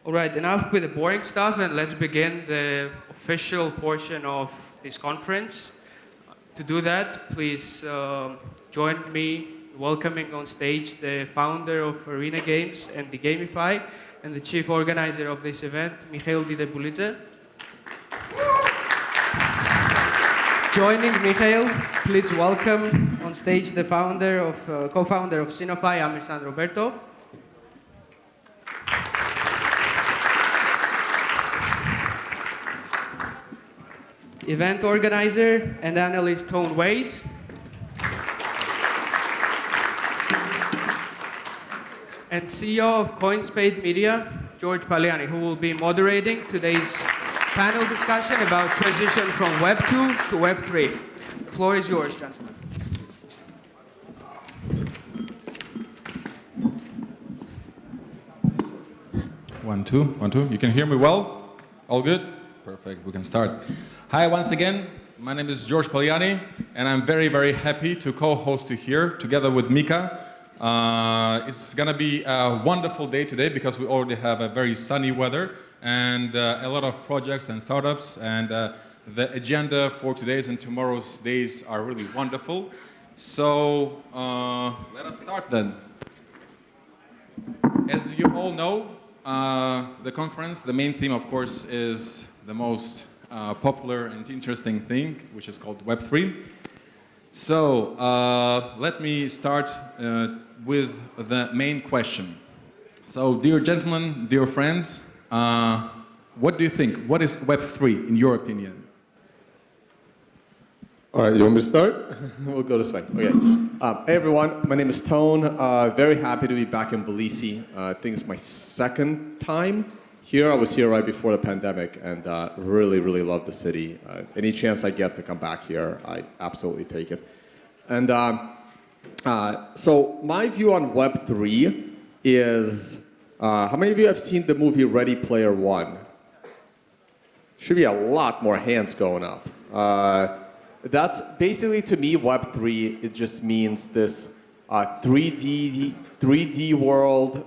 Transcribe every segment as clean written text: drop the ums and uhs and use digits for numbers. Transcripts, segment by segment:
All right, enough with the boring stuff, and let's begin the official portion of this conference. To do that, please join me welcoming on stage the founder of Arena Games and DeGameFi and the chief organizer of this event, Mikheil Didebulidze. Joining Mikheil, please welcome on stage the co-founder of Sinofy, Amirsan Roberto. Event organizer and analyst Vays. And CEO of CoinsPaid Media, George Paliani, who will be moderating today's panel discussion about transition from Web2 to Web3. The floor is yours, gentlemen. One, two. You can hear me well? All good? Perfect, we can start. Hi, once again. My name is George Paliani, and I'm very, very happy to co-host you here together with Mika. It's going to be a wonderful day today because we already have a very sunny weather and a lot of projects and startups, and the agenda for today's and tomorrow's days are really wonderful. So let us start then. As you all know, the conference, the main theme, of course, is the most popular and interesting thing, which is called Web3. So let me start with the main question. So, dear gentlemen, dear friends, what do you think? What is Web3 in your opinion? All right, you want me to start? We'll go this way. Okay. Hey everyone, my name is Tone. Very happy to be back in Tbilisi. I think it's my second time here. I was here right before the pandemic and really, really love the city. Any chance I get to come back here, I absolutely take it. And so my view on Web3 is, how many of you have seen the movie Ready Player One? Should be a lot more hands going up. That's basically, to me, Web3, it just means this 3D world,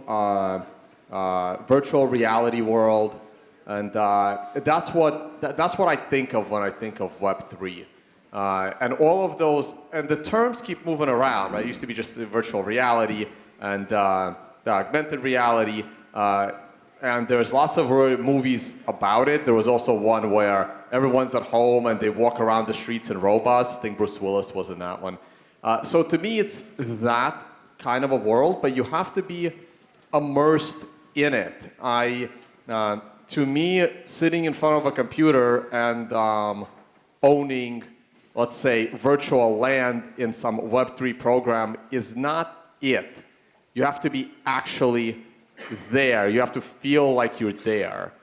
virtual reality world, and that's what I think of when I think of Web3. And all of those, and the terms keep moving around, right? It used to be just virtual reality and the augmented reality, and there's lots of movies about it. There was also one where everyone's at home and they walk around the streets in robots. I think Bruce Willis was in that one. So to me, it's that kind of a world, but you have to be immersed in it. To me, sitting in front of a computer and owning, let's say, virtual land in some Web3 program is not it. You have to be actually there. You have to feel like you're there.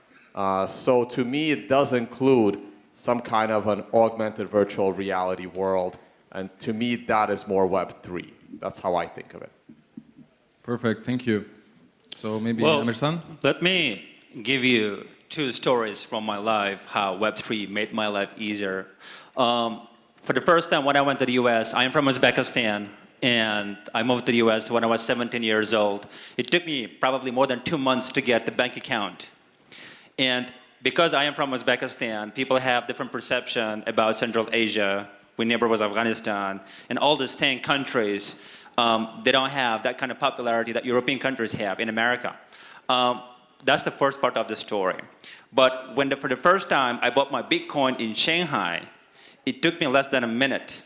So to me, it does include some kind of an augmented virtual reality world. And to me, that is more Web3. That's how I think of it. Perfect, thank you. So maybe Amirsan? Let me give you two stories from my life, how Web3 made my life easier. For the first time when I went to the US, I'm from Uzbekistan, and I moved to the US when I was 17 years old. It took me probably more than 2 months to get the bank account. And because I am from Uzbekistan, people have different perception about Central Asia. We neighbor was Afghanistan, and all these 10 countries, they don't have that kind of popularity that European countries have in America. That's the first part of the story. But when for the first time I bought my Bitcoin in Shanghai, it took me less than a minute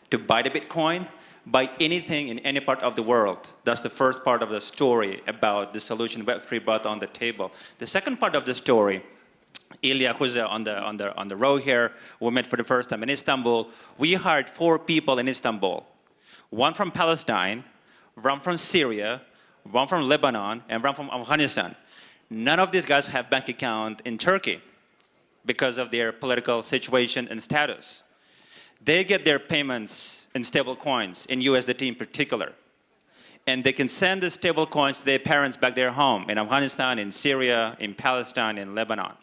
to buy the Bitcoin, buy anything in any part of the world. That's the first part of the story about the solution Web3 brought on the table. The second part of the story, Ilya, who's on the row here, we met for the first time in Istanbul. We hired 4 people in Istanbul. One from Palestine, one from Syria, one from Lebanon, and one from Afghanistan. None of these guys have bank account in Turkey because of their political situation and status. They get their payments in stable coins, in USDT in particular. And they can send the stable coins to their parents back their home in Afghanistan, in Syria, in Palestine, in Lebanon.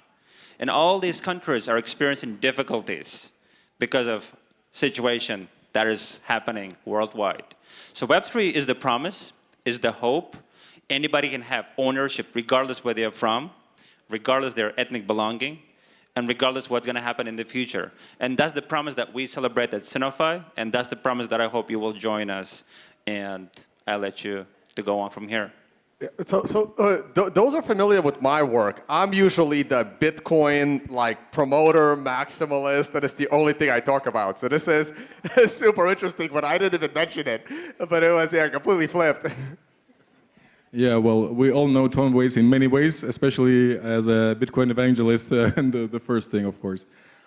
And all these countries are experiencing difficulties because of situation that is happening worldwide. So Web3 is the promise, is the hope. Anybody can have ownership regardless where they're from. regardless their ethnic belonging, and regardless what's going to happen in the future. And that's the promise that we celebrate at Sinofy, and that's the promise that I hope you will join us. And I'll let you to go on from here. Yeah, those are familiar with my work. I'm usually the Bitcoin promoter, maximalist. That is the only thing I talk about. So this is super interesting, but I didn't even mention it. But it was completely flipped. Yeah, well, we all know Tom Vays in many ways, especially as a Bitcoin evangelist, and the first thing, of course.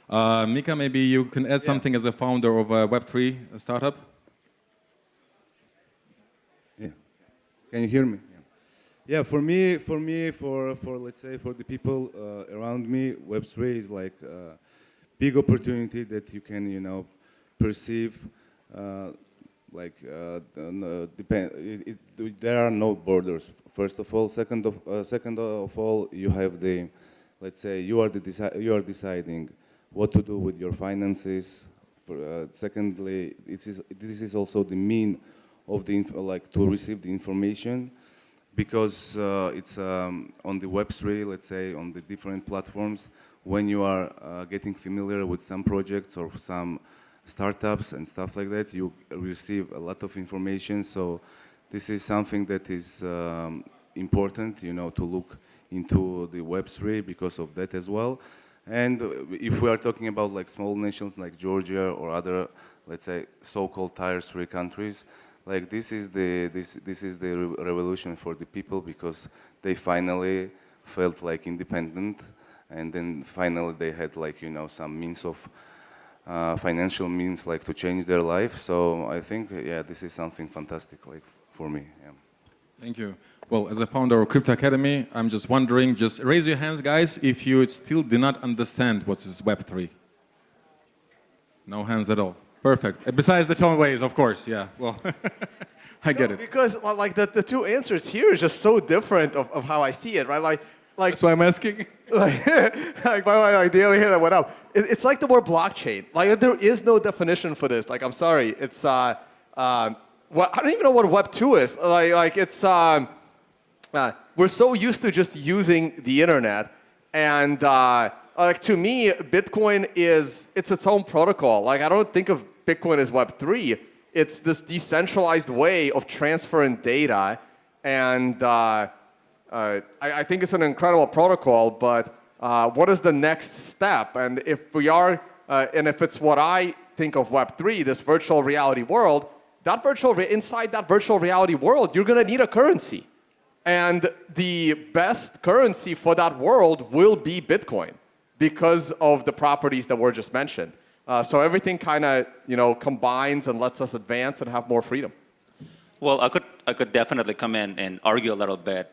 Mika, maybe you can add something as a founder of a Web3 startup? Yeah. Can you hear me? Yeah, for let's say for the people around me, Web3 is like a big opportunity that you can, perceive. There are no borders. First of all, second of all, you have let's say you are deciding what to do with your finances. Secondly, this is also the mean of to receive the information. Because it's on the Web3, let's say, on the different platforms, when you are getting familiar with some projects or some startups and stuff like that, you receive a lot of information. So this is something that is important, to look into the Web3 because of that as well. And if we are talking about small nations like Georgia or other, let's say, so-called Tier 3 countries, this is the revolution for the people because they finally felt independent, and then finally they had some means of financial means to change their life. So I think this is something fantastic for me. Yeah. Thank you. Well, as a founder of Crypto Academy, I'm just wondering, just raise your hands, guys, if you still do not understand what is Web3. No hands at all. Perfect. Besides the tone ways, of course. Yeah. Well, I get it. Because the two answers here is just so different of how I see it, right? That's why I'm asking. My daily hair that went up. It's like the word blockchain. There is no definition for this. I'm sorry. It's I don't even know what Web2 is. We're so used to just using the internet, and to me, Bitcoin it's its own protocol. I don't think of Bitcoin as Web3. It's this decentralized way of transferring data, and I think it's an incredible protocol. But what is the next step? And if we are, and if it's what I think of Web3, this virtual reality world, inside that virtual reality world, you're going to need a currency. And the best currency for that world will be Bitcoin because of the properties that were just mentioned. So everything kind of combines and lets us advance and have more freedom. Well, I could definitely come in and argue a little bit.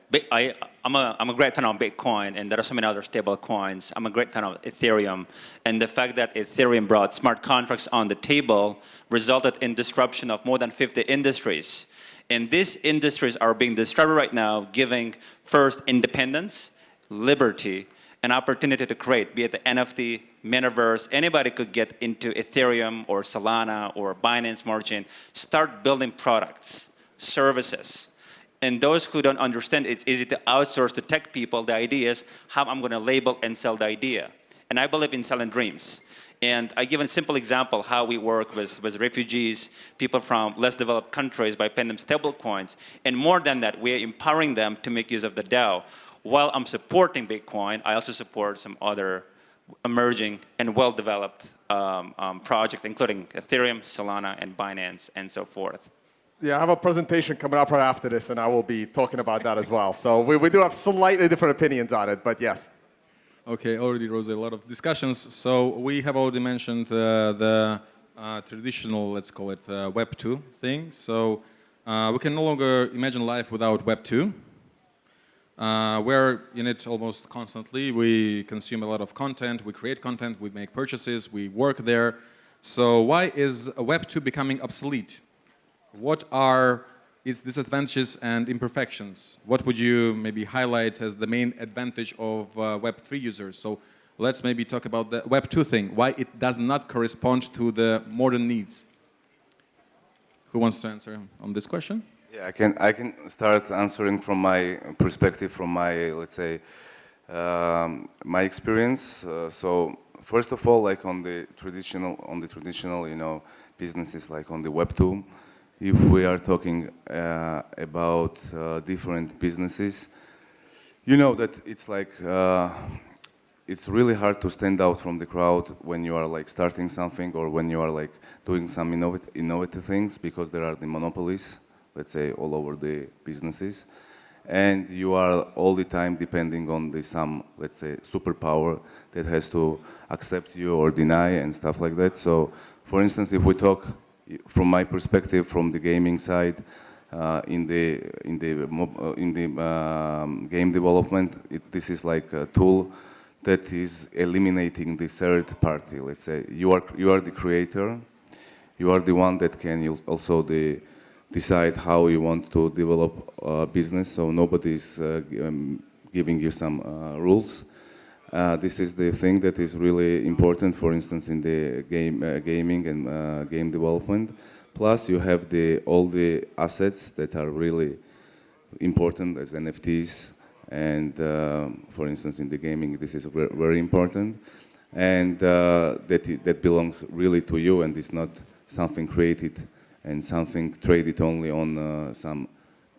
I'm a great fan of Bitcoin, and there are so many other stable coins. I'm a great fan of Ethereum, and the fact that Ethereum brought smart contracts on the table resulted in disruption of more than 50 industries. And these industries are being disrupted right now, giving first independence, liberty, an opportunity to create, be it the NFT, metaverse. Anybody could get into Ethereum or Solana or Binance Smart Chain, start building products, services. And those who don't understand, it's easy to outsource to tech people the ideas, how I'm going to label and sell the idea. And I believe in selling dreams. And I give a simple example how we work with refugees, people from less developed countries by paying them stable coins. And more than that, we're empowering them to make use of the DAO. While I'm supporting Bitcoin, I also support some other emerging and well-developed projects, including Ethereum, Solana, and Binance, and so forth. Yeah, I have a presentation coming up right after this, and I will be talking about that as well. So we do have slightly different opinions on it, but yes. Okay, already rose a lot of discussions. So we have already mentioned the traditional, let's call it Web2 thing. So we can no longer imagine life without Web2. We're in it almost constantly. We consume a lot of content, we create content, we make purchases, we work there. So why is Web2 becoming obsolete? What are its disadvantages and imperfections? What would you maybe highlight as the main advantage of Web3 users? So let's maybe talk about the Web2 thing, why it does not correspond to the modern needs. Who wants to answer on this question? Yeah, I can start answering from my perspective, from my, let's say, my experience. So first of all, like on the traditional, businesses like on the Web2, if we are talking about different businesses, you know that it's like it's really hard to stand out from the crowd when you are like starting something or when you are like doing some innovative things, because there are the monopolies, let's say, all over the businesses, and you are all the time depending on some, let's say, superpower that has to accept you or deny and stuff like that. So, for instance, if we talk from my perspective, from the gaming side, in the game development, this is like a tool that is eliminating the third party. Let's say you are the creator, you are the one that can also decide how you want to develop a business. So nobody is giving you some rules. This is the thing that is really important, for instance, in the gaming and game development. Plus, you have all the assets that are really important as NFTs. And for instance, in the gaming, this is very important. And that belongs really to you, and it's not something created and something traded only on some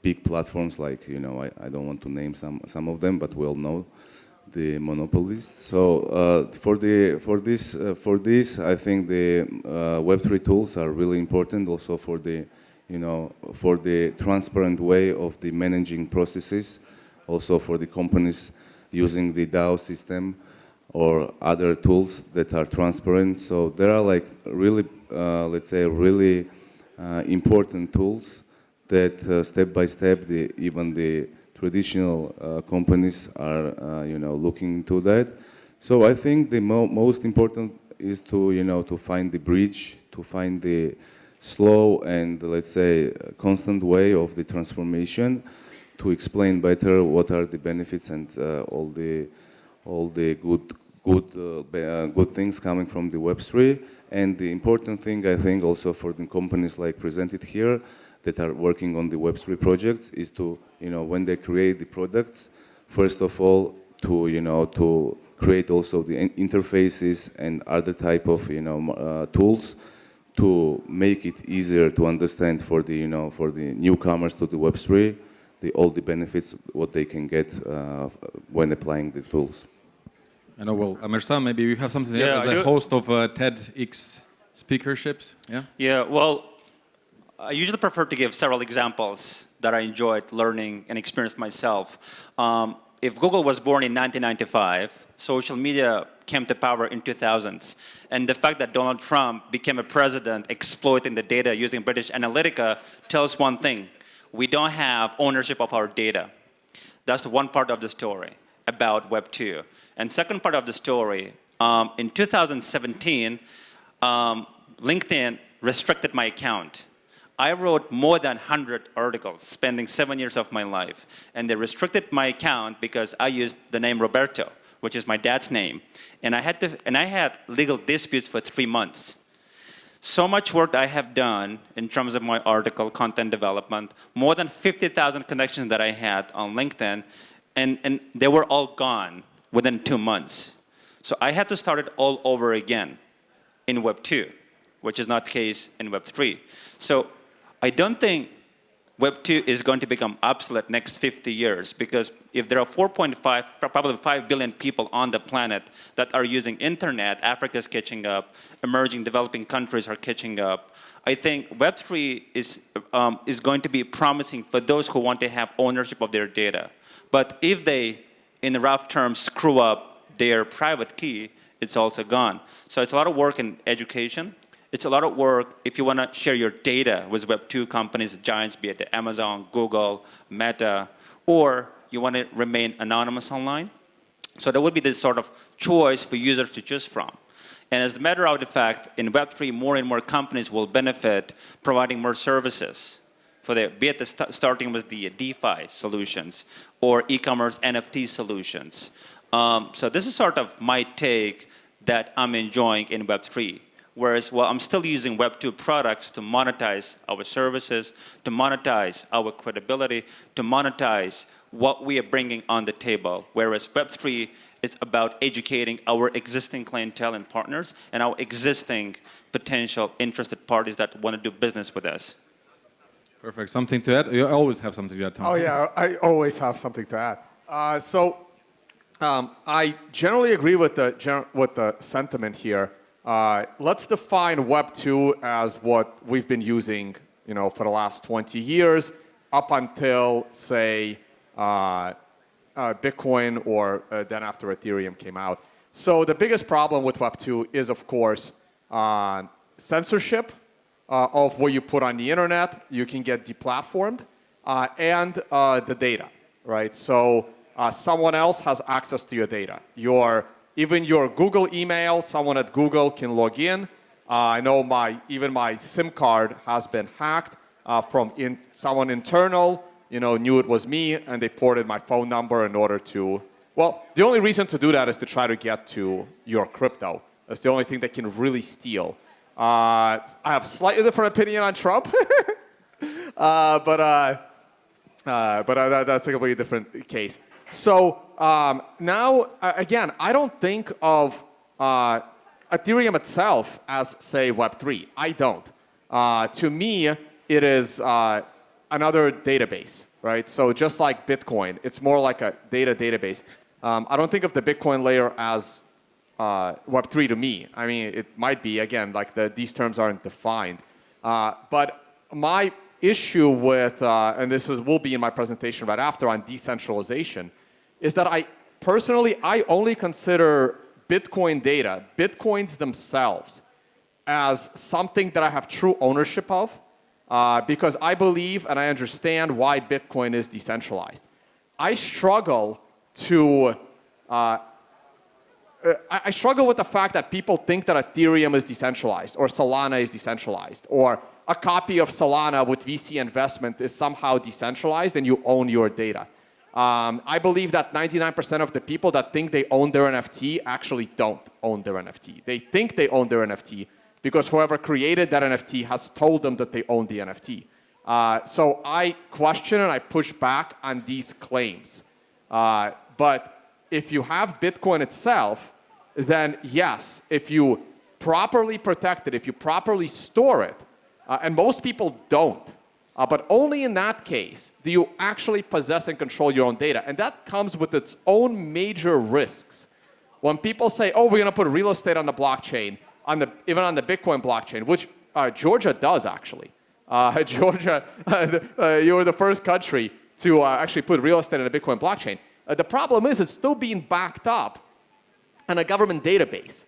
big platforms like, I don't want to name some of them, but we all know the monopolists. So for this, I think the Web3 tools are really important, also for the transparent way of the managing processes, also for the companies using the DAO system or other tools that are transparent. So there are like really, let's say, really important tools that step by step, even the traditional companies are, looking into that. So I think the most important is to find the bridge, to find the slow and, let's say, constant way of the transformation, to explain better what are the benefits and all the good things coming from the Web3. And the important thing, I think, also for the companies like presented here that are working on the Web3 projects is to, when they create the products, first of all, to create also the interfaces and other type of, tools to make it easier to understand for the newcomers to the Web3, all the benefits, what they can get when applying the tools. I know, well, Amirsan, maybe you have something to add as a host of TEDx speakerships, yeah? Yeah, well, I usually prefer to give several examples that I enjoyed learning and experienced myself. If Google was born in 1995, social media came to power in 2000s. And the fact that Donald Trump became a president exploiting the data using British Analytica tells one thing. We don't have ownership of our data. That's one part of the story about Web2. And second part of the story, in 2017, LinkedIn restricted my account. I wrote more than 100 articles, spending 7 years of my life. And they restricted my account because I used the name Roberto, which is my dad's name. And I had legal disputes for 3 months. So much work I have done in terms of my article, content development, more than 50,000 connections that I had on LinkedIn, and they were all gone within 2 months. So I had to start it all over again in Web2, which is not the case in Web3. So I don't think Web2 is going to become obsolete next 50 years, because if there are 4.5, probably 5 billion people on the planet that are using internet, Africa is catching up, emerging developing countries are catching up. I think Web3 is going to be promising for those who want to have ownership of their data. But if they, in rough terms, screw up their private key, it's also gone. So it's a lot of work in education. It's a lot of work if you want to share your data with Web2 companies, giants, be it Amazon, Google, Meta, or you want to remain anonymous online. So there would be this sort of choice for users to choose from. And as a matter of fact, in Web3, more and more companies will benefit providing more services, be it starting with the DeFi solutions or e-commerce NFT solutions. So this is sort of my take that I'm enjoying in Web3. Whereas, well, I'm still using Web2 products to monetize our services, to monetize our credibility, to monetize what we are bringing on the table, whereas Web3 is about educating our existing clientele and partners and our existing potential interested parties that want to do business with us. Perfect. Something to add? You always have something to add, Tom. Oh yeah, I always have something to add. I generally agree with the sentiment here. Let's define Web 2 as what we've been using, for the last 20 years, up until say Bitcoin or then after Ethereum came out. So the biggest problem with Web 2 is, of course, censorship of what you put on the internet. You can get deplatformed, and the data, right? So someone else has access to your data. Even your Google email, someone at Google can log in. I know even my SIM card has been hacked from someone internal, knew it was me, and they ported my phone number in order to, well, the only reason to do that is to try to get to your crypto. That's the only thing they can really steal. I have a slightly different opinion on Trump, but that's a completely different case. So now, again, I don't think of Ethereum itself as, say, Web3. I don't. To me, it is another database, right? So just like Bitcoin, it's more like a database. I don't think of the Bitcoin layer as Web3 to me. I mean, it might be, again, like these terms aren't defined. But my issue with, and will be in my presentation right after on decentralization, is that I only consider Bitcoin data, Bitcoins themselves, as something that I have true ownership of, because I believe and I understand why Bitcoin is decentralized. I struggle with the fact that people think that Ethereum is decentralized or Solana is decentralized, or a copy of Solana with VC investment is somehow decentralized and you own your data. I believe that 99% of the people that think they own their NFT actually don't own their NFT. They think they own their NFT because whoever created that NFT has told them that they own the NFT. So I question and I push back on these claims. But if you have Bitcoin itself, then yes, if you properly protect it, if you properly store it, and most people don't, but only in that case do you actually possess and control your own data. And that comes with its own major risks. When people say, oh, we're going to put real estate on the blockchain, even on the Bitcoin blockchain, which Georgia does actually. Georgia, you were the first country to actually put real estate on the Bitcoin blockchain. The problem is it's still being backed up on a government database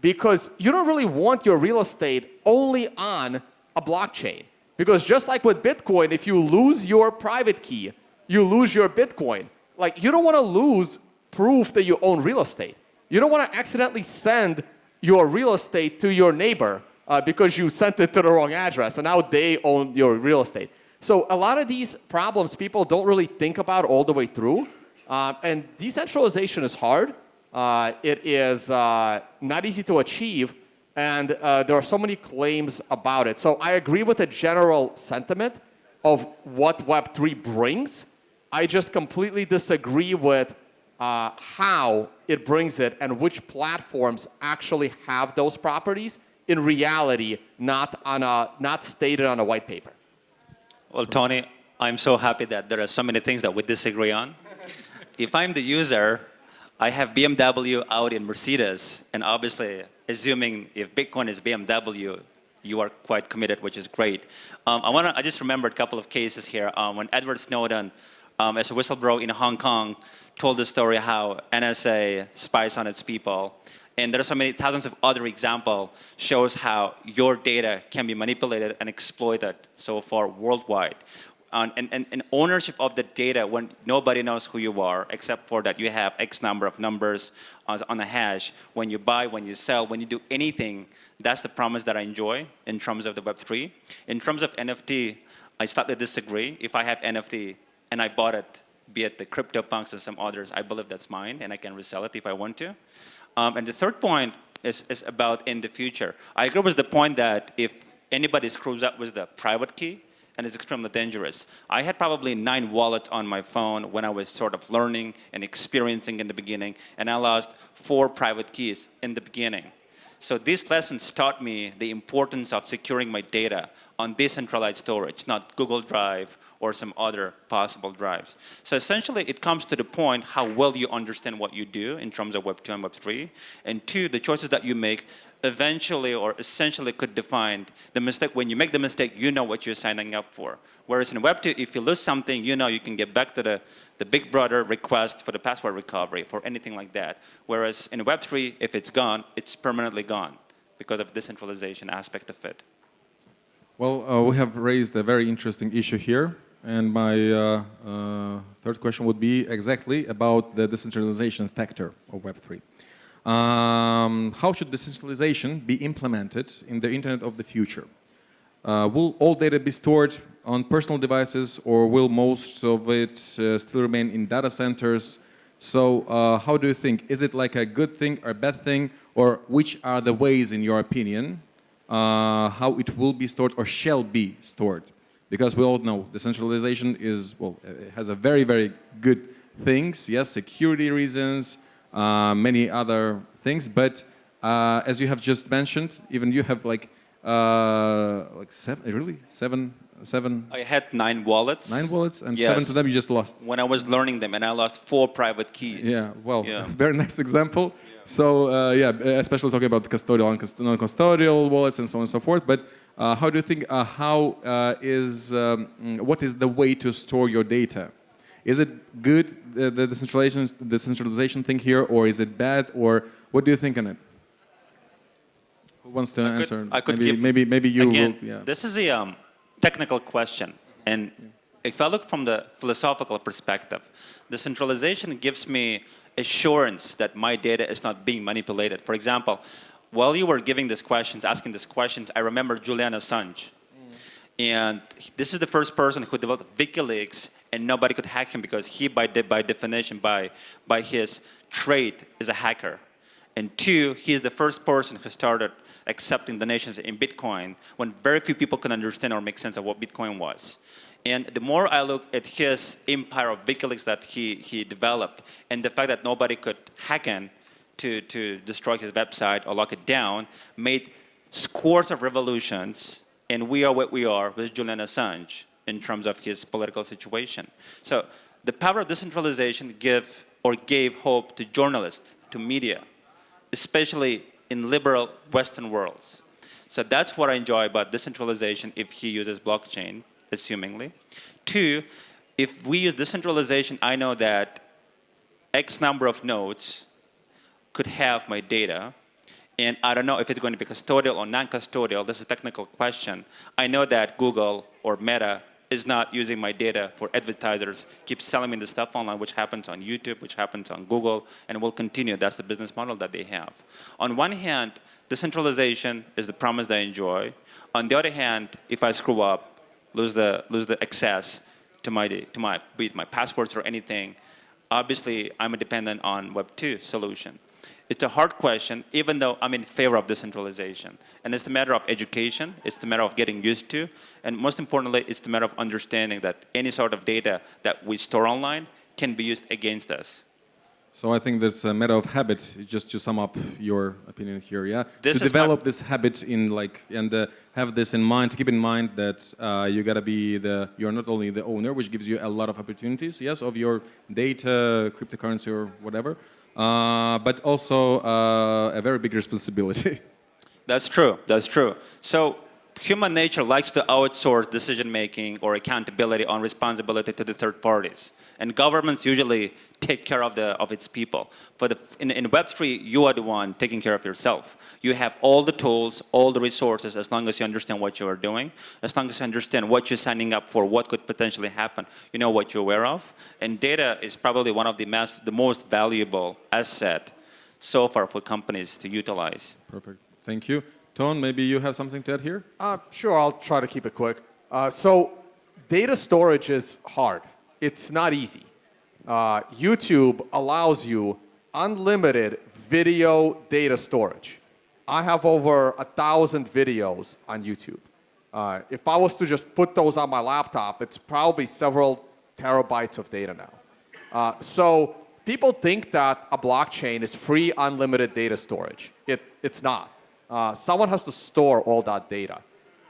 because you don't really want your real estate only on a blockchain. Because just like with Bitcoin, if you lose your private key, you lose your Bitcoin. Like, you don't want to lose proof that you own real estate. You don't want to accidentally send your real estate to your neighbor because you sent it to the wrong address, and now they own your real estate. So a lot of these problems people don't really think about all the way through. And decentralization is hard. It is not easy to achieve. And there are so many claims about it. So I agree with the general sentiment of what Web3 brings. I just completely disagree with how it brings it and which platforms actually have those properties in reality, not stated on a white paper. Well, Tony, I'm so happy that there are so many things that we disagree on. If I'm the user, I have BMW, Audi, and Mercedes, and obviously, assuming if Bitcoin is BMW, you are quite committed, which is great. I just remembered a couple of cases here. When Edward Snowden, as a whistleblower in Hong Kong, told the story how NSA spies on its people. And there are so many thousands of other examples, shows how your data can be manipulated and exploited so far worldwide. And ownership of the data when nobody knows who you are, except for that you have X number of numbers on a hash. When you buy, when you sell, when you do anything, that's the promise that I enjoy in terms of the Web3. In terms of NFT, I slightly disagree. If I have NFT and I bought it, be it the CryptoPunks or some others, I believe that's mine and I can resell it if I want to. And the third point is about in the future. I agree with the point that if anybody screws up with the private key, and it's extremely dangerous. I had probably 9 wallets on my phone when I was sort of learning and experiencing in the beginning, and I lost 4 private keys in the beginning. So these lessons taught me the importance of securing my data on decentralized storage, not Google Drive or some other possible drives. So essentially, it comes to the point how well you understand what you do in terms of Web2 and Web3, and 2, the choices that you make eventually or essentially could define the mistake. When you make the mistake, you know what you're signing up for. Whereas in Web2, if you lose something, you know you can get back to the big brother request for the password recovery, for anything like that. Whereas in Web3, if it's gone, it's permanently gone because of the decentralization aspect of it. Well, we have raised a very interesting issue here. And my third question would be exactly about the decentralization factor of Web3. How should decentralization be implemented in the Internet of the future? Will all data be stored on personal devices, or will most of it still remain in data centers? So how do you think? Is it like a good thing or a bad thing? Or which are the ways, in your opinion, how it will be stored or shall be stored? Because we all know decentralization is, well, it has a very, very good things. Yes, security reasons, many other things. But as you have just mentioned, even you have like seven. I had 9 wallets. 9 wallets, and Yes. 7 to them you just lost. When I was learning them, and I lost 4 private keys. Yeah, well, Yeah. very nice example. Yeah. So yeah, especially talking about custodial and non-custodial wallets and so on and so forth. But how do you think, what is the way to store your data? Is it good, the decentralization thing here, or is it bad, or what do you think on it? Who wants to answer? Maybe you again, will. Yeah. This is a technical question, and if I look from the philosophical perspective, decentralization gives me assurance that my data is not being manipulated. For example, while you were giving these questions, asking these questions, I remember Julian Assange. And this is the first person who developed WikiLeaks, and nobody could hack him because he, by definition, by his trait, is a hacker. And 2, he is the first person who started accepting donations in Bitcoin when very few people could understand or make sense of what Bitcoin was. And the more I look at his empire of WikiLeaks that he developed, and the fact that nobody could hack in to destroy his website or lock it down, made scores of revolutions, and we are what we are with Julian Assange in terms of his political situation. So the power of decentralization gave hope to journalists, to media, especially in liberal Western worlds. So that's what I enjoy about decentralization if he uses blockchain, assumingly. 2, if we use decentralization, I know that X number of nodes could have my data, and I don't know if it's going to be custodial or non-custodial. This is a technical question. I know that Google or Meta is not using my data for advertisers, keep selling me the stuff online, which happens on YouTube, which happens on Google, and will continue. That's the business model that they have. On one hand, decentralization is the promise that I enjoy. On the other hand, if I screw up, lose the access to be it my passwords or anything, obviously I'm dependent on Web2 solution. It's a hard question, even though I'm in favor of decentralization. And it's a matter of education, it's a matter of getting used to, and most importantly, it's a matter of understanding that any sort of data that we store online can be used against us. So I think that's a matter of habit, just to sum up your opinion here, yeah? To develop this habit and have this in mind, to keep in mind that you gotta be you're not only the owner, which gives you a lot of opportunities, yes, of your data, cryptocurrency or whatever, but also a very big responsibility. That's true, that's true. So human nature likes to outsource decision-making or accountability on responsibility to the third parties. And governments usually take care of its people. But in Web3, you are the one taking care of yourself. You have all the tools, all the resources, as long as you understand what you are doing, as long as you understand what you're signing up for, what could potentially happen, you know what you're aware of. And data is probably one of the most valuable asset so far for companies to utilize. Perfect. Thank you. Tone, maybe you have something to add here? Sure, I'll try to keep it quick. So data storage is hard. It's not easy. YouTube allows you unlimited video data storage. I have over 1,000 videos on YouTube. If I was to just put those on my laptop, it's probably several terabytes of data now. So people think that a blockchain is free, unlimited data storage. It's not. Someone has to store all that data.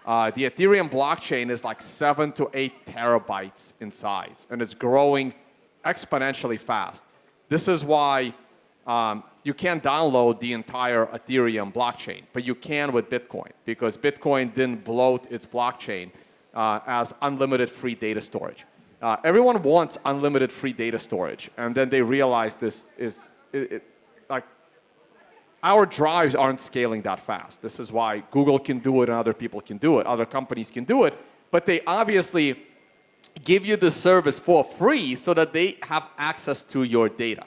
The Ethereum blockchain is like 7 to 8 terabytes in size, and it's growing exponentially fast. This is why you can't download the entire Ethereum blockchain, but you can with Bitcoin, because Bitcoin didn't bloat its blockchain as unlimited free data storage. Everyone wants unlimited free data storage, and then they realize this is like our drives aren't scaling that fast. This is why Google can do it and other people can do it, other companies can do it, but they obviously give you the service for free so that they have access to your data.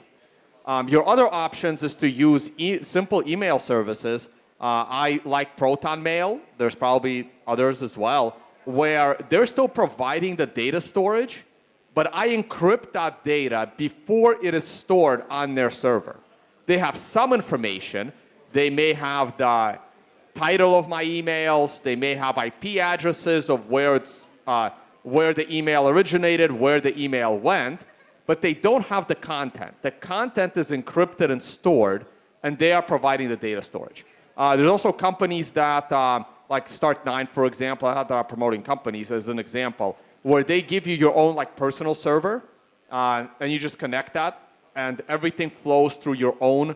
Your other options is to use simple email services. I like Proton Mail. There's probably others as well, where they're still providing the data storage, but I encrypt that data before it is stored on their server. They have some information. They may have the title of my emails. They may have IP addresses of where the email originated, where the email went, but they don't have the content. The content is encrypted and stored, and they are providing the data storage. There's also companies that, like Start9, for example, that are promoting companies as an example, where they give you your own like personal server, and you just connect that, and everything flows through your own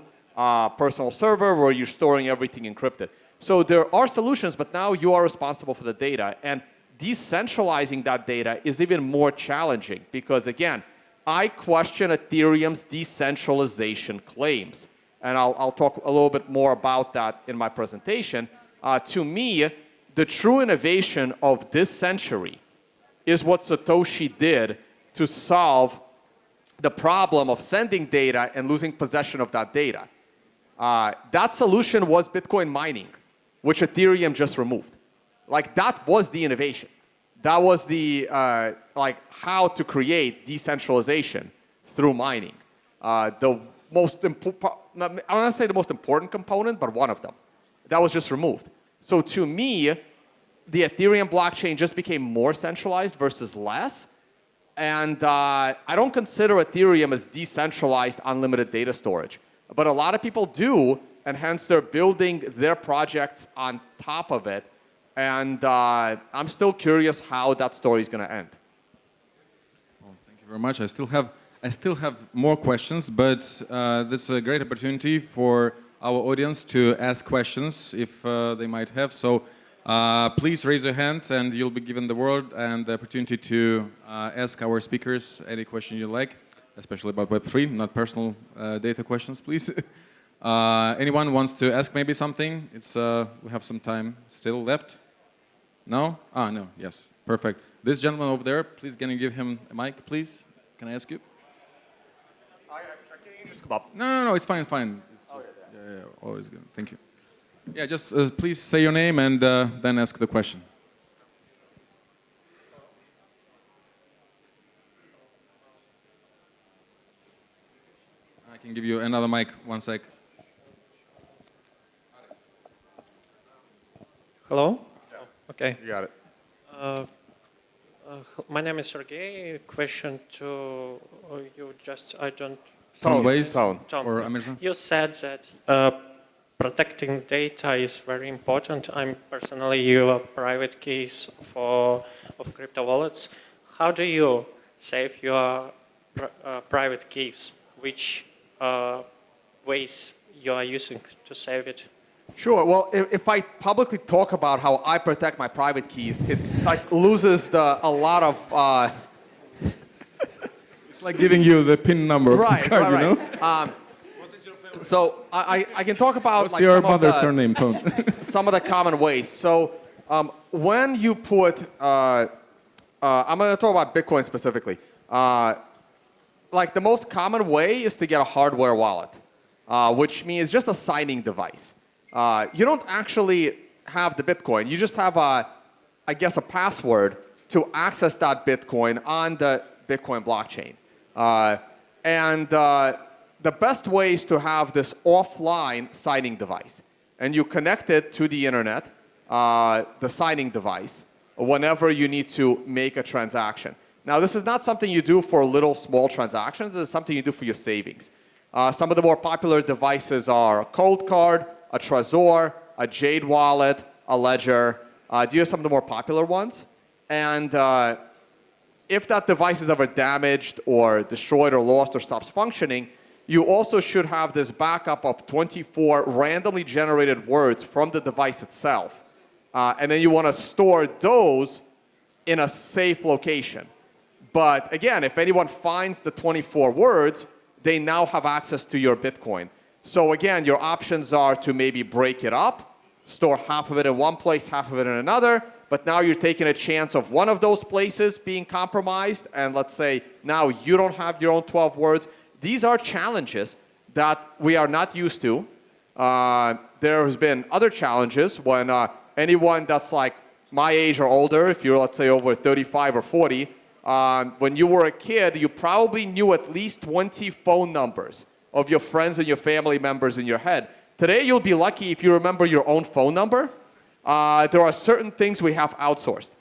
personal server where you're storing everything encrypted. So there are solutions, but now you are responsible for the data, and decentralizing that data is even more challenging because, again, I question Ethereum's decentralization claims. And I'll talk a little bit more about that in my presentation. To me, the true innovation of this century is what Satoshi did to solve the problem of sending data and losing possession of that data. That solution was Bitcoin mining, which Ethereum just removed. Like, that was the innovation. That was the, like, how to create decentralization through mining. The most important, I don't want to say the most important component, but one of them. That was just removed. So to me, the Ethereum blockchain just became more centralized versus less. And I don't consider Ethereum as decentralized unlimited data storage. But a lot of people do, and hence they're building their projects on top of it. And I'm still curious how that story is going to end. Well, thank you very much. I still have more questions, but this is a great opportunity for our audience to ask questions if they might have. So please raise your hands, and you'll be given the word and the opportunity to ask our speakers any question you like, especially about Web3, not personal data questions, please. Anyone wants to ask maybe something? It's we have some time still left. No? No. Yes. Perfect. This gentleman over there, please, can you give him a mic, please? Can I ask you? Can you just come up? No. It's fine. It's fine. It's just, yeah. Always good. Thank you. Yeah. Just please say your name and then ask the question. I can give you another mic. 1 sec. Hello? Okay. You got it. My name is Sergey. Question to you. I don't. Tom Vays Tom. or Amirsan? You said that protecting data is very important. I'm personally a private keys of crypto wallets. How do you save your private keys? Which ways you are using to save it? Sure. Well, if I publicly talk about how I protect my private keys, it like loses a lot of. It's like giving you the PIN number of this card, you know? So I can talk about. What's like, your mother's surname, Tom? Some of the common ways. So when you put, I'm going to talk about Bitcoin specifically. Like the most common way is to get a hardware wallet, which means just a signing device. You don't actually have the Bitcoin. You just have a password to access that Bitcoin on the Bitcoin blockchain. The best way is to have this offline signing device. And you connect it to the internet, the signing device. whenever you need to make a transaction. Now, this is not something you do for little small transactions. This is something you do for your savings. Some of the more popular devices are a Cold Card, a Trezor, a Jade Wallet, a Ledger. Do you have some of the more popular ones? And if that device is ever damaged or destroyed or lost or stops functioning, you also should have this backup of 24 randomly generated words from the device itself. And then you want to store those in a safe location. But again, if anyone finds the 24 words, they now have access to your Bitcoin. So again, your options are to maybe break it up, store half of it in one place, half of it in another, but now you're taking a chance of one of those places being compromised, and let's say now you don't have your own 12 words. These are challenges that we are not used to. There has been other challenges when anyone that's like my age or older, if you're, let's say, over 35 or 40, when you were a kid, you probably knew at least 20 phone numbers of your friends and your family members in your head. Today, you'll be lucky if you remember your own phone number. There are certain things we have outsourced.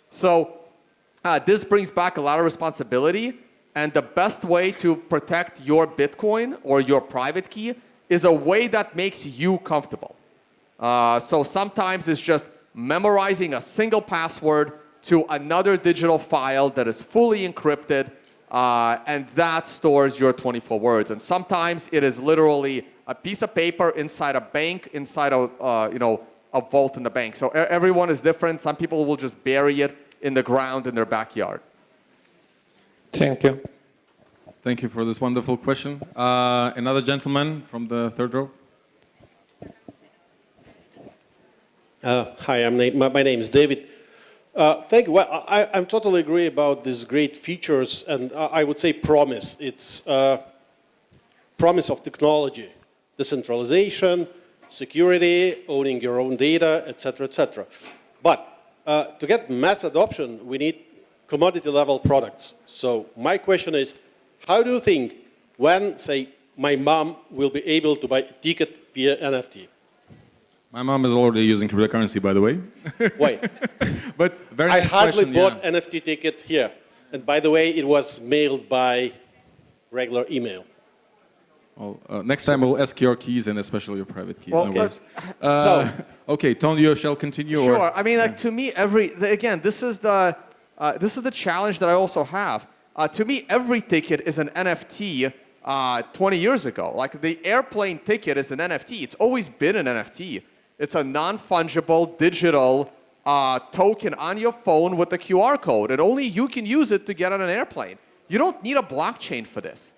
So this brings back a lot of responsibility. And the best way to protect your Bitcoin or your private key is a way that makes you comfortable. So sometimes it's just memorizing a single password to another digital file that is fully encrypted, and that stores your 24 words. And sometimes it is literally a piece of paper inside a bank, inside a vault in the bank. So everyone is different. Some people will just bury it in the ground in their backyard. Thank you. Thank you for this wonderful question. Another gentleman from the third row. Hi, my name is David. Thank you. Well, I totally agree about these great features, and I would say promise. It's promise of technology, decentralization, security, owning your own data, etc., etc. But to get mass adoption, we need commodity-level products. So my question is, how do you think when, say, my mom will be able to buy a ticket via NFT? My mom is already using cryptocurrency, by the way. Wait. But very I nice hardly question, bought yeah. NFT ticket here. And by the way, it was mailed by regular email. Well, next time we'll ask your keys and especially your private keys. Well, No worries. so- Okay, Tony, you shall continue. Sure. Or? I mean, like, to me, again, this is the challenge that I also have. To me, every ticket is an NFT 20 years ago. Like the airplane ticket is an NFT. It's always been an NFT. It's a non-fungible digital token on your phone with a QR code, and only you can use it to get on an airplane. You don't need a blockchain for this.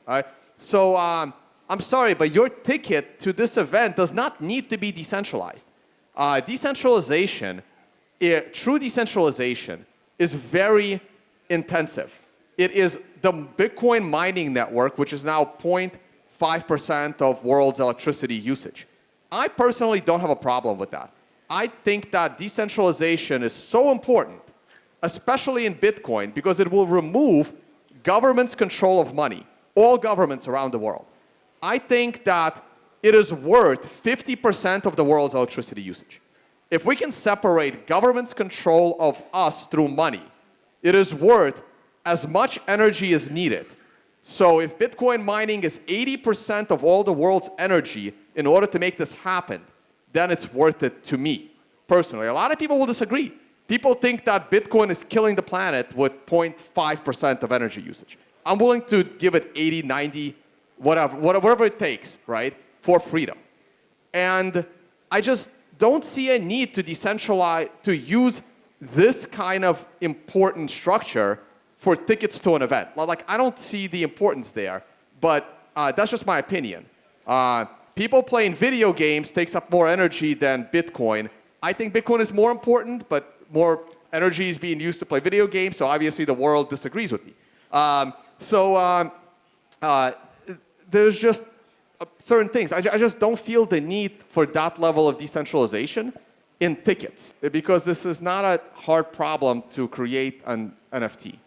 So I'm sorry, but your ticket to this event does not need to be decentralized. Decentralization, true decentralization, is very intensive. It is the Bitcoin mining network, which is now 0.5% of world's electricity usage. I personally don't have a problem with that. I think that decentralization is so important, especially in Bitcoin, because it will remove government's control of money, all governments around the world. I think that it is worth 50% of the world's electricity usage. If we can separate government's control of us through money, it is worth as much energy as needed. So if Bitcoin mining is 80% of all the world's energy in order to make this happen, then it's worth it to me, personally. A lot of people will disagree. People think that Bitcoin is killing the planet with 0.5% of energy usage. I'm willing to give it 80, 90, whatever it takes, right, for freedom. And I just don't see a need to decentralize, to use this kind of important structure for tickets to an event. Like, I don't see the importance there, but that's just my opinion. People playing video games takes up more energy than Bitcoin. I think Bitcoin is more important, but more energy is being used to play video games, so obviously the world disagrees with me. There's just certain things. I just don't feel the need for that level of decentralization in tickets, because this is not a hard problem to create an NFT.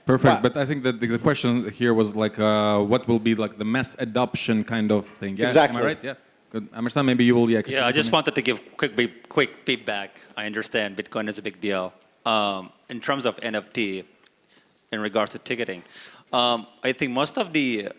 Perfect, but I think that the question here was like, what will be like the mass adoption kind of thing? Yeah, Exactly. Am I right? Yeah. Good. Amirsan, maybe you will. Yeah, I just wanted to give quick feedback. I understand Bitcoin is a big deal. in terms of NFT, in regards to ticketing, I think most of the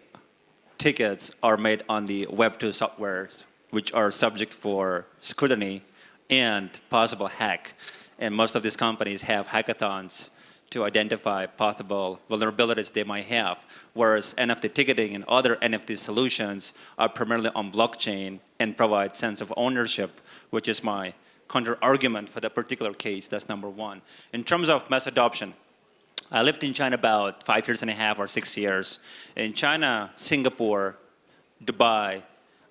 tickets are made on the Web2 softwares, which are subject for scrutiny and possible hack. And most of these companies have hackathons to identify possible vulnerabilities they might have, whereas NFT ticketing and other NFT solutions are primarily on blockchain and provide sense of ownership, which is my counter-argument for that particular case. That's number one. In terms of mass adoption, I lived in China about 5 years and a half or 6 years. In China, Singapore, Dubai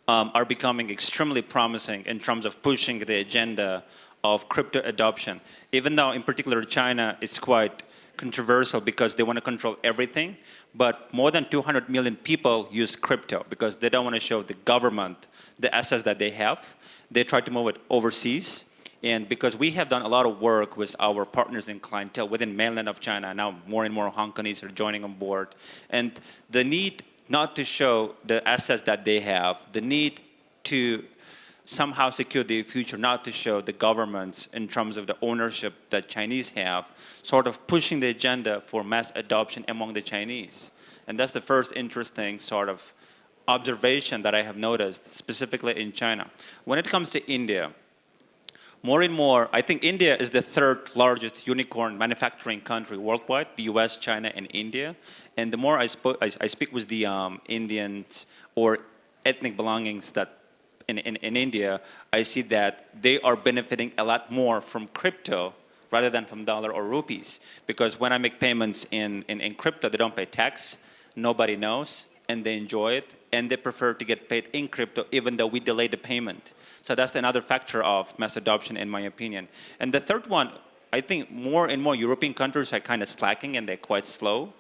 are becoming extremely promising in terms of pushing the agenda of crypto adoption. Even though in particular China, it's quite controversial because they want to control everything, but more than 200 million people use crypto because they don't want to show the government the assets that they have. They try to move it overseas. And because we have done a lot of work with our partners and clientele within mainland of China, now more and more Hong Kongese are joining on board. And the need not to show the assets that they have, the need to somehow secure the future, not to show the governments in terms of the ownership that Chinese have, sort of pushing the agenda for mass adoption among the Chinese. And that's the first interesting sort of observation that I have noticed, specifically in China. When it comes to India, more and more, I think India is the third largest unicorn manufacturing country worldwide, the US, China, and India. And the more I speak with the Indians or ethnic belongings that in India, I see that they are benefiting a lot more from crypto rather than from dollar or rupees. Because when I make payments in crypto, they don't pay tax, nobody knows, and they enjoy it, and they prefer to get paid in crypto even though we delay the payment. So that's another factor of mass adoption, in my opinion. And the third one, I think more and more European countries are kind of slacking and they're quite slow.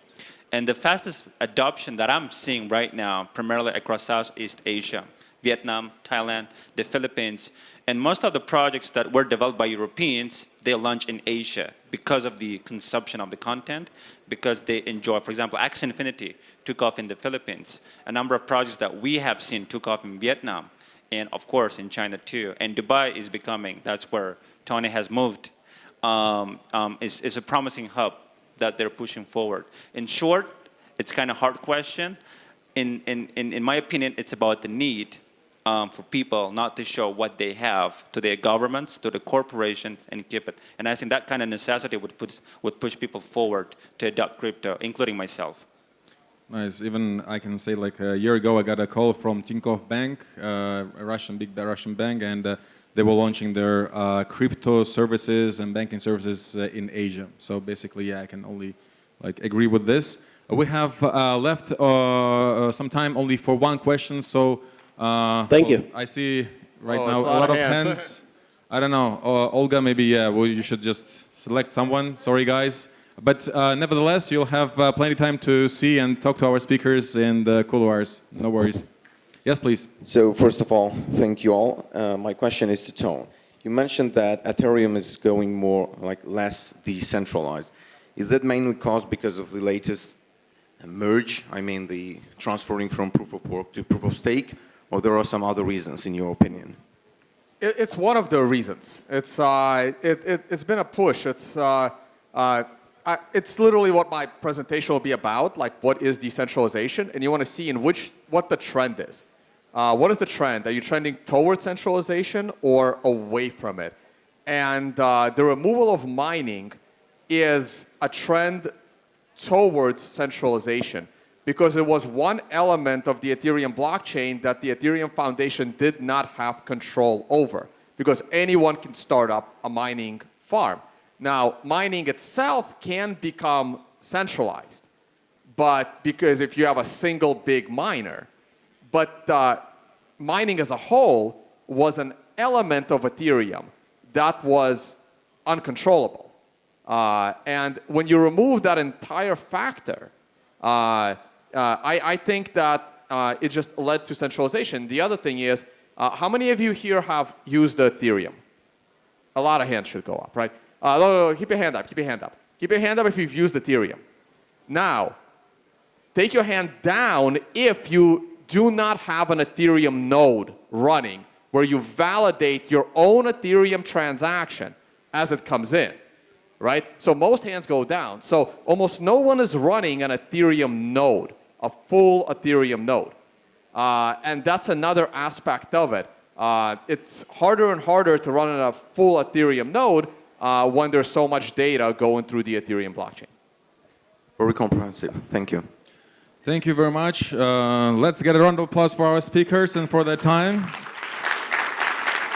And the fastest adoption that I'm seeing right now, primarily across Southeast Asia, Vietnam, Thailand, the Philippines, and most of the projects that were developed by Europeans, they launch in Asia because of the consumption of the content, because they enjoy, for example, Axie Infinity took off in the Philippines. A number of projects that we have seen took off in Vietnam, and of course in China too. And Dubai is becoming, that's where Tony has moved, is a promising hub that they're pushing forward. In short, it's kind of hard question. In my opinion, it's about the need for people not to show what they have to their governments, to the corporations, and keep it. And I think that kind of necessity would push people forward to adopt crypto, including myself. Nice. Even I can say, like a year ago, I got a call from Tinkoff Bank, a big Russian bank, and they were launching their crypto services and banking services in Asia. So basically, yeah, I can only agree with this. We have left some time only for one question. So thank you. I see now a lot of hands. I don't know. Olga, maybe well, you should just select someone. Sorry, guys. But nevertheless, you'll have plenty of time to see and talk to our speakers in the couloirs. No worries. Yes, please. So first of all, thank you all. My question is to Tone. You mentioned that Ethereum is going more less decentralized. Is that mainly caused because of the latest merge? I mean, the transferring from proof of work to proof of stake, or there are some other reasons, in your opinion? It's one of the reasons. It's been a push. It's literally what my presentation will be about, like what is decentralization, and you want to see what the trend is. What is the trend? Are you trending towards centralization or away from it? And the removal of mining is a trend towards centralization because it was one element of the Ethereum blockchain that the Ethereum Foundation did not have control over because anyone can start up a mining farm. Now, mining itself can become centralized, but because if you have a single big miner, but mining as a whole was an element of Ethereum that was uncontrollable. And when you remove that entire factor, I think that it just led to centralization. The other thing is, how many of you here have used Ethereum? A lot of hands should go up, right? No, keep your hand up, keep your hand up. Keep your hand up if you've used Ethereum. Now, take your hand down if you do not have an Ethereum node running where you validate your own Ethereum transaction as it comes in. right? So most hands go down. So almost no one is running an Ethereum node, a full Ethereum node. And that's another aspect of it. It's harder and harder to run a full Ethereum node when there's so much data going through the Ethereum blockchain. Very comprehensive. Thank you. Thank you very much. Let's get a round of applause for our speakers and for their time.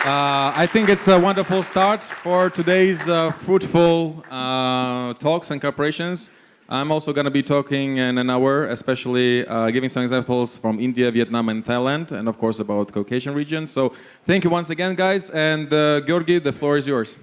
I think it's a wonderful start for today's fruitful talks and cooperations. I'm also going to be talking in an hour, especially giving some examples from India, Vietnam, and Thailand, and of course about Caucasian region. So thank you once again, guys. And Georgi, the floor is yours.